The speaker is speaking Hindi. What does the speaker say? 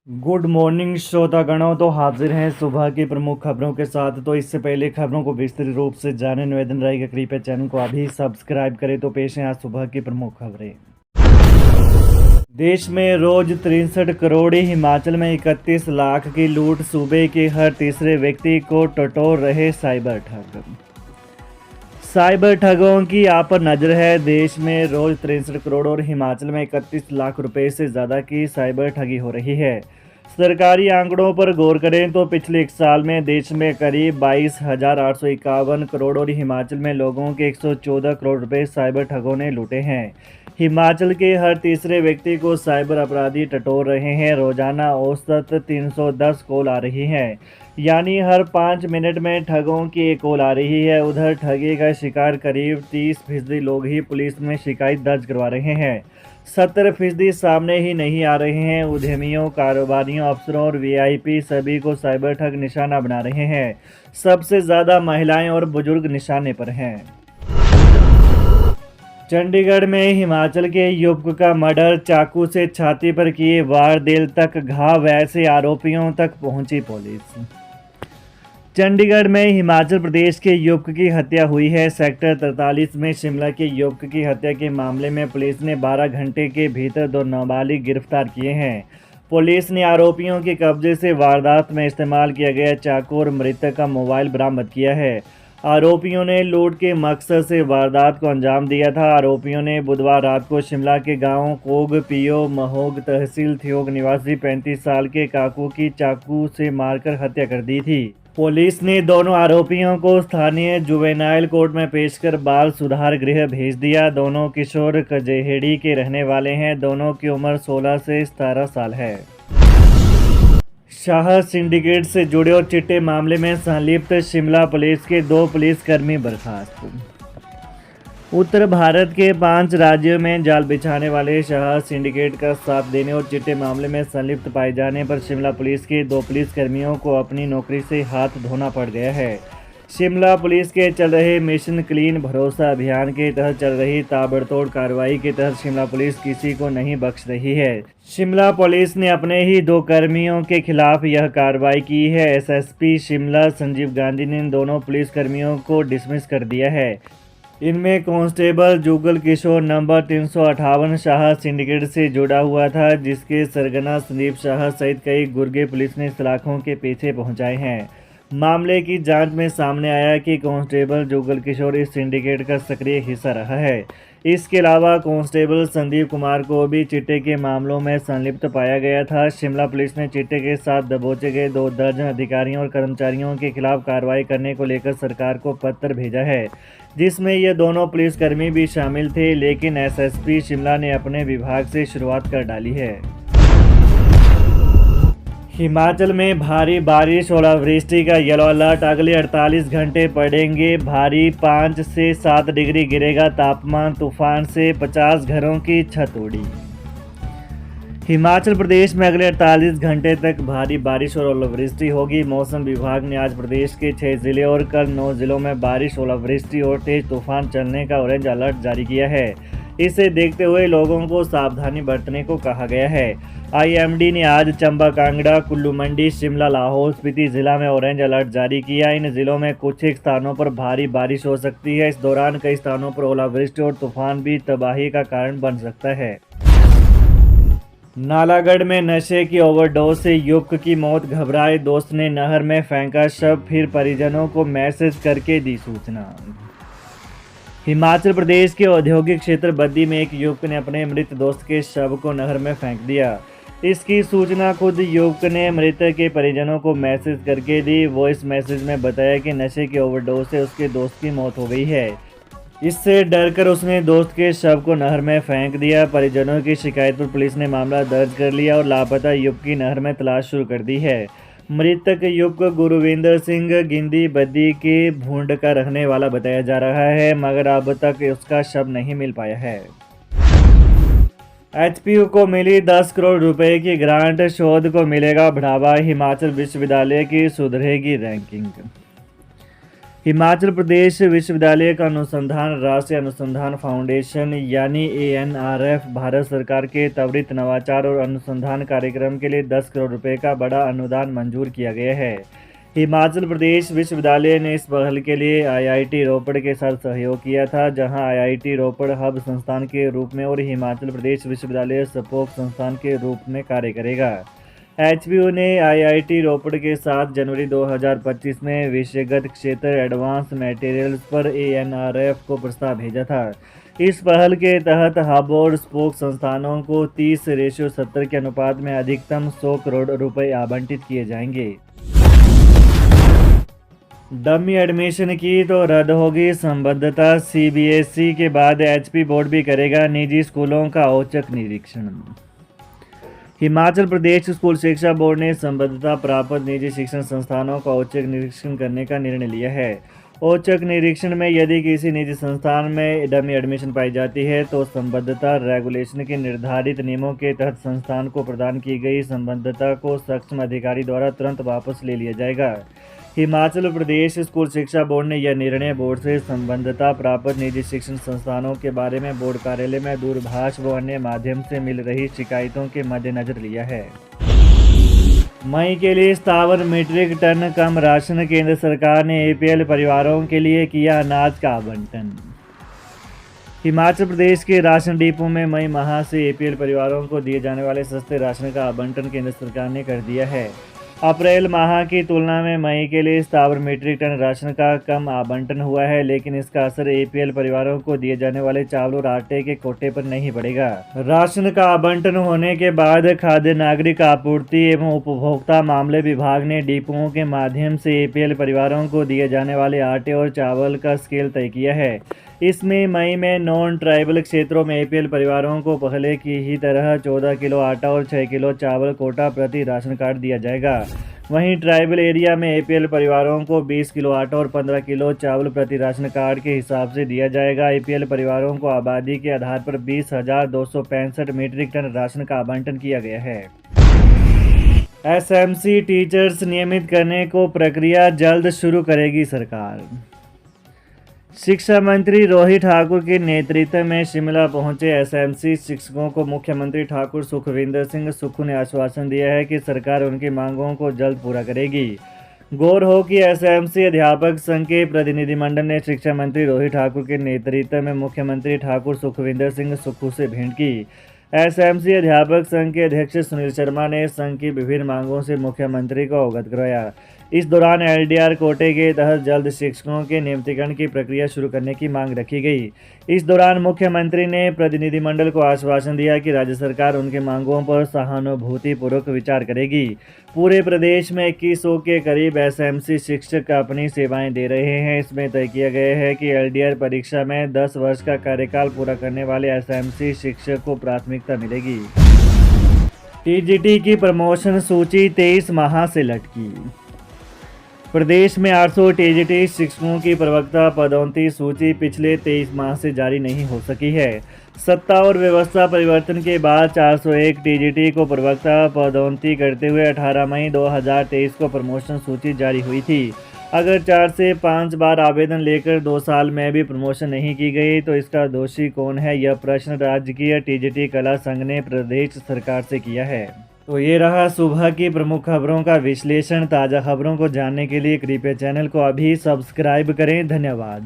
Good morning श्रोतागणों। तो हाजिर हैं सुबह की प्रमुख खबरों के साथ। तो इससे पहले खबरों को विस्तृत रूप से जाने निवेदन रहेगा, कृपया चैनल को अभी सब्सक्राइब करें। तो पेश हैं आज सुबह की प्रमुख खबरें। देश में रोज 63 करोड़, हिमाचल में 31 लाख की लूट, सूबे के हर तीसरे व्यक्ति को टटोर रहे साइबर ठग। साइबर ठगों की आप पर नजर है। देश में रोज 63 करोड़ और हिमाचल में 31 लाख रुपए से ज़्यादा की साइबर ठगी हो रही है। सरकारी आंकड़ों पर गौर करें तो पिछले एक साल में देश में करीब 22,851 करोड़ और हिमाचल में लोगों के 114 करोड़ रुपए साइबर ठगों ने लूटे हैं। हिमाचल के हर तीसरे व्यक्ति को साइबर अपराधी टटोर रहे हैं। रोजाना औसत 310 कॉल आ रही हैं, यानी हर 5 मिनट में ठगों की एक कॉल आ रही है। उधर ठगी का शिकार करीब 30% लोग ही पुलिस में शिकायत दर्ज करवा रहे हैं। 70% सामने ही नहीं आ रहे हैं। उद्यमियों, कारोबारियों, अफसरों और वीआईपी सभी को साइबर ठग निशाना बना रहे हैं। सबसे ज़्यादा महिलाएं और बुजुर्ग निशाने पर हैं। चंडीगढ़ में हिमाचल के युवक का मर्डर, चाकू से छाती पर किए वार, दिल तक घाव, ऐसे आरोपियों तक पहुंची पुलिस। चंडीगढ़ में हिमाचल प्रदेश के युवक की हत्या हुई है। सेक्टर 43 में शिमला के युवक की हत्या के मामले में पुलिस ने 12 घंटे के भीतर 2 नाबालिग गिरफ्तार किए हैं। पुलिस ने आरोपियों के कब्जे से वारदात में इस्तेमाल किया गया चाकू और मृतक का मोबाइल बरामद किया है। आरोपियों ने लूट के मकसद से वारदात को अंजाम दिया था। आरोपियों ने बुधवार रात को शिमला के गांव कोग पीओ महोग तहसील थियोग निवासी 35 साल के काकू की चाकू से मारकर हत्या कर दी थी। पुलिस ने दोनों आरोपियों को स्थानीय जुवेनाइल कोर्ट में पेश कर बाल सुधार गृह भेज दिया। दोनों किशोर कजेहेड़ी के रहने वाले हैं। दोनों की उम्र 16 से 17 साल है। शाह सिंडिकेट से जुड़े और चिट्टे मामले में संलिप्त शिमला पुलिस के 2 पुलिसकर्मी बर्खास्त। उत्तर भारत के 5 राज्यों में जाल बिछाने वाले शाह सिंडिकेट का साथ देने और चिट्टे मामले में संलिप्त पाए जाने पर शिमला पुलिस के 2 पुलिसकर्मियों को अपनी नौकरी से हाथ धोना पड़ गया है। शिमला पुलिस के चल रहे मिशन क्लीन भरोसा अभियान के तहत चल रही ताबड़तोड़ कार्रवाई के तहत शिमला पुलिस किसी को नहीं बख्श रही है। शिमला पुलिस ने अपने ही 2 कर्मियों के खिलाफ यह कार्रवाई की है। एसएसपी शिमला संजीव गांधी ने इन दोनों पुलिसकर्मियों को डिसमिस कर दिया है। इनमें constable Jugal Kishore number 358 Shah syndicate से जुड़ा हुआ था, जिसके सरगना संदीप शाह सहित कई गुर्गे पुलिस ने सलाखों के पीछे पहुंचाए हैं। मामले की जांच में सामने आया कि कांस्टेबल जुगल किशोर इस सिंडिकेट का सक्रिय हिस्सा रहा है। इसके अलावा कांस्टेबल संदीप कुमार को भी चिट्टे के मामलों में संलिप्त पाया गया था। शिमला पुलिस ने चिट्टे के साथ दबोचे गए 2 दर्जन अधिकारियों और कर्मचारियों के खिलाफ कार्रवाई करने को लेकर सरकार को पत्र भेजा है, जिसमें ये दोनों पुलिसकर्मी भी शामिल थे, लेकिन एसएसपी शिमला ने अपने विभाग से शुरुआत कर डाली है। हिमाचल में भारी बारिश, ओलावृष्टि का येलो अलर्ट, अगले 48 घंटे पड़ेंगे भारी, 5 से 7 डिग्री गिरेगा तापमान, तूफान से 50 घरों की छत उड़ी। हिमाचल प्रदेश में अगले 48 घंटे तक भारी बारिश और ओलावृष्टि होगी। मौसम विभाग ने आज प्रदेश के 6 जिले और कल 9 जिलों में बारिश, ओलावृष्टि और तेज तूफान चलने का ऑरेंज अलर्ट जारी किया है। इसे देखते हुए लोगों को सावधानी बरतने को कहा गया है। आईएमडी ने आज चंबा, कांगड़ा, कुल्लू मंडी, शिमला, लाहौल स्पीति जिला में ऑरेंज अलर्ट जारी किया। इन जिलों में कुछ एक स्थानों पर भारी बारिश हो सकती है। इस दौरान कई स्थानों पर ओलावृष्टि और तूफान भी तबाही का कारण बन सकता है। नालागढ़ में नशे की ओवरडोज से युवक की मौत, घबराए दोस्त ने नहर में फेंका शव, फिर परिजनों को मैसेज करके दी सूचना। हिमाचल प्रदेश के औद्योगिक क्षेत्र बद्दी में एक युवक ने अपने मृत दोस्त के शव को नहर में फेंक दिया। इसकी सूचना खुद युवक ने मृतक के परिजनों को मैसेज करके दी। वॉइस मैसेज में बताया कि नशे के ओवरडोज से उसके दोस्त की मौत हो गई है। इससे डरकर उसने दोस्त के शव को नहर में फेंक दिया। परिजनों की शिकायत पर पुलिस ने मामला दर्ज कर लिया और लापता युवक की नहर में तलाश शुरू कर दी है। मृतक युवक गुरविंदर सिंह गिंदी बद्दी के भूंड का रहने वाला बताया जा रहा है, मगर अब तक उसका शव नहीं मिल पाया है। एचपीयू को मिली 10 करोड़ रुपए की ग्रांट, शोध को मिलेगा बढ़ावा, हिमाचल विश्वविद्यालय की सुधरेगी रैंकिंग। हिमाचल प्रदेश विश्वविद्यालय का अनुसंधान राष्ट्रीय अनुसंधान फाउंडेशन यानी ANRF भारत सरकार के त्वरित नवाचार और अनुसंधान कार्यक्रम के लिए 10 करोड़ रुपए का बड़ा अनुदान मंजूर किया गया है। हिमाचल प्रदेश विश्वविद्यालय ने इस पहल के लिए IIT रोपड़ के साथ सहयोग किया था, जहां IIT रोपड़ हब संस्थान के रूप में और हिमाचल प्रदेश विश्वविद्यालय सपोक संस्थान के रूप में कार्य करेगा। HPU ने IIT रोपड़ के साथ जनवरी 2025 में विषयगत क्षेत्र एडवांस मटेरियल्स पर ANRF को प्रस्ताव भेजा था। इस पहल के तहत हब और स्पोक संस्थानों को 30:70 के अनुपात में अधिकतम 100 करोड़ रुपए आवंटित किए जाएंगे। डमी एडमिशन की तो रद्द होगी संबद्धता, CBSE के बाद HP बोर्ड भी करेगा निजी स्कूलों का औचक निरीक्षण। हिमाचल प्रदेश स्कूल शिक्षा बोर्ड ने संबद्धता प्राप्त निजी शिक्षण संस्थानों का औचक निरीक्षण करने का निर्णय लिया है। औचक निरीक्षण में यदि किसी निजी संस्थान में डमी एडमिशन पाई जाती है तो संबद्धता रेगुलेशन के निर्धारित नियमों के तहत संस्थान को प्रदान की गई संबद्धता को सक्षम अधिकारी द्वारा तुरंत वापस ले लिया जाएगा। हिमाचल प्रदेश स्कूल शिक्षा बोर्ड ने यह निर्णय बोर्ड से संबद्धता प्राप्त निजी शिक्षण संस्थानों के बारे में बोर्ड कार्यालय में दूरभाष व अन्य माध्यम से मिल रही शिकायतों के मद्देनजर लिया है। मई के लिए 57 मीट्रिक टन कम राशन, केंद्र सरकार ने APL परिवारों के लिए किया अनाज का आवंटन। हिमाचल प्रदेश के राशन डिपो में मई माह से APL परिवारों को दिए जाने वाले सस्ते राशन का आवंटन केंद्र सरकार ने कर दिया है। अप्रैल माह की तुलना में मई के लिए 57 मीट्रिक टन राशन का कम आवंटन हुआ है, लेकिन इसका असर APL परिवारों को दिए जाने वाले चावल और आटे के कोटे पर नहीं पड़ेगा। राशन का आवंटन होने के बाद खाद्य नागरिक आपूर्ति एवं उपभोक्ता मामले विभाग ने डिपोओं के माध्यम से APL परिवारों को दिए जाने वाले आटे और चावल का स्केल तय किया है। इसमें मई में नॉन ट्राइबल क्षेत्रों में APL परिवारों को पहले की ही तरह 14 किलो आटा और 6 किलो चावल कोटा प्रति राशन कार्ड दिया जाएगा। वहीं ट्राइबल एरिया में APL परिवारों को 20 किलो आटा और 15 किलो चावल प्रति राशन कार्ड के हिसाब से दिया जाएगा। APL परिवारों को आबादी के आधार पर 20,265 मीट्रिक टन राशन का आवंटन किया गया है। SMC टीचर्स नियमित करने को प्रक्रिया जल्द शुरू करेगी सरकार। शिक्षा मंत्री रोहित ठाकुर के नेतृत्व में शिमला पहुंचे SMC शिक्षकों को मुख्यमंत्री ठाकुर सुखविंदर सिंह सुक्खू ने आश्वासन दिया है कि सरकार उनकी मांगों को जल्द पूरा करेगी। गौर हो कि SMC अध्यापक संघ के प्रतिनिधिमंडल ने शिक्षा मंत्री रोहित ठाकुर के नेतृत्व में मुख्यमंत्री ठाकुर सुखविंदर सिंह सुक्खू से भेंट की। SMC अध्यापक संघ के अध्यक्ष सुनील शर्मा ने संघ की विभिन्न मांगों से मुख्यमंत्री को अवगत कराया। इस दौरान LDR कोटे के तहत जल्द शिक्षकों के नियमितीकरण की प्रक्रिया शुरू करने की मांग रखी गई। इस दौरान मुख्यमंत्री ने प्रतिनिधिमंडल को आश्वासन दिया कि राज्य सरकार उनके मांगों पर सहानुभूतिपूर्वक विचार करेगी। पूरे प्रदेश में 2100 के करीब SMC शिक्षक अपनी सेवाएं दे रहे हैं। इसमें तय किया गया है कि LDR परीक्षा में 10 वर्ष का कार्यकाल पूरा करने वाले SMC शिक्षक को प्राथमिकता मिलेगी। TGT की प्रमोशन सूची 23 माह से लटकी। प्रदेश में 800 TGT शिक्षकों की प्रवक्ता पदोन्नति सूची पिछले 23 माह से जारी नहीं हो सकी है। सत्ता और व्यवस्था परिवर्तन के बाद 401 TGT को प्रवक्ता पदोन्नति करते हुए 18 मई 2023 को प्रमोशन सूची जारी हुई थी। अगर 4 से 5 बार आवेदन लेकर 2 साल में भी प्रमोशन नहीं की गई तो इसका दोषी कौन है, यह प्रश्न राजकीय TGT कला संघ ने प्रदेश सरकार से किया है। तो ये रहा सुबह की प्रमुख खबरों का विश्लेषण। ताज़ा खबरों को जानने के लिए कृपया चैनल को अभी सब्सक्राइब करें। धन्यवाद।